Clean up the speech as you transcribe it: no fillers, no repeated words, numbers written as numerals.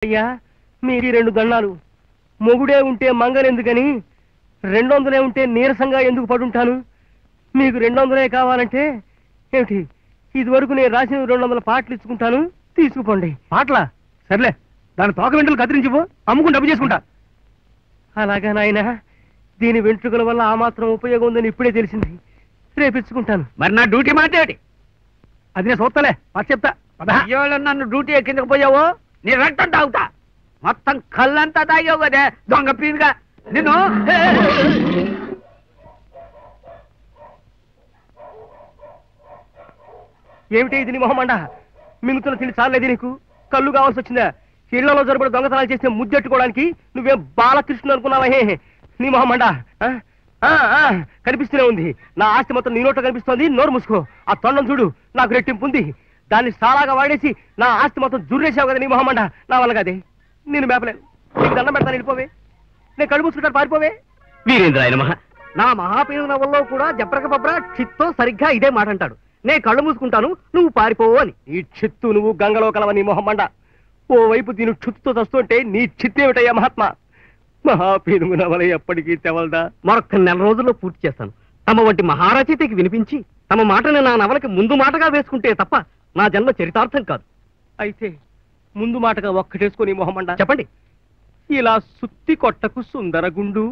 అయ్యా మీరు 2 దండాలు. మొగుడే ఉంటే మంగలెందుకని 200 ఉంటే నీరసంగా ఎందుకు పడుంటాను? మీకు 200 కావాలంటే ఏమిటి, ఇదివరకు నేను రాసిన 200 పాటలు ఇచ్చుకుంటాను, తీసుకుపోండి. పాటలా? సర్లే, దాని తోక వెంట్రుకలు కత్తిరించిపో, అమ్ముకుని డబ్బు చేసుకుంటా. అలాగా నాయన, దీని వెంట్రుకల వల్ల ఆ మాత్రం ఉపయోగం ఉందని ఇప్పుడే తెలిసింది. రేపిచ్చుకుంటాను. మరి నా డ్యూటీ మాట్లాడి అది నేను చూస్తలే, మాట చెప్తా. నన్ను డ్యూటీ కిందకు పోయావో నీ రక్తం తాగుతా. మొత్తం కళ్ళంతా తాగావు కదే దొంగ పీనుగా నిన్ను. ఏమిటి ఇది నీ మొహమండ? మింగుతున్న తిండి చాలేది నీకు? కళ్ళు కావాల్సి వచ్చిందా? ఇళ్లలో జరబడి దొంగతనాలు చేస్తే ముద్దెట్టుకోవడానికి నువ్వేం బాలకృష్ణుడు అనుకున్నావా? నీ మొహమండ కనిపిస్తూనే ఉంది. నా ఆస్తి మొత్తం నీ నోట్లో కనిపిస్తోంది. నోరు మూసుకో. ఆ తొండం చూడు, నాకు రెట్టింపు ఉంది. దాన్ని సాలాగా వాడేసి నా ఆస్తి మొత్తం జుర్రేసావు కదా నీ మొహమండ. నా వల్ల కదే, నేను మేపలేను. నీకు దండం పెడతాను, వెళ్ళిపోవే. నేను కళ్ళు మూసుకుంటాను, పారిపోవే. వీరేంద్ర ఆయన నా మహాపీను నవల్లో కూడా జప్రక బబ్రా చిత్తో సరిగ్గా ఇదే మాట అంటాడు. నేను కళ్ళు మూసుకుంటాను, నువ్వు పారిపోవు అని. ఈ చిత్తు నువ్వు గంగలో కలవ నీ మొహమండ. ఓవైపు దీని చుత్తుతో చస్తుంటే నీ చిత్తేమిటయ్యా మహాత్మా? మహాపీనుగు నవల ఎప్పటికీ తెవలదా? మరొక్క 4 రోజుల్లో పూర్తి చేస్తాను. తమ వంటి మహారచయితకి వినిపించి తమ మాటని నా నవలకి ముందు మాటగా వేసుకుంటే తప్ప నా జన్మ చరితార్థం కాదు. అయితే ముందు మాటగా ఒక్కటేసుకొని మొహమండ చెప్పండి. ఇలా సుత్తి కొట్టకు సుందరగుండు.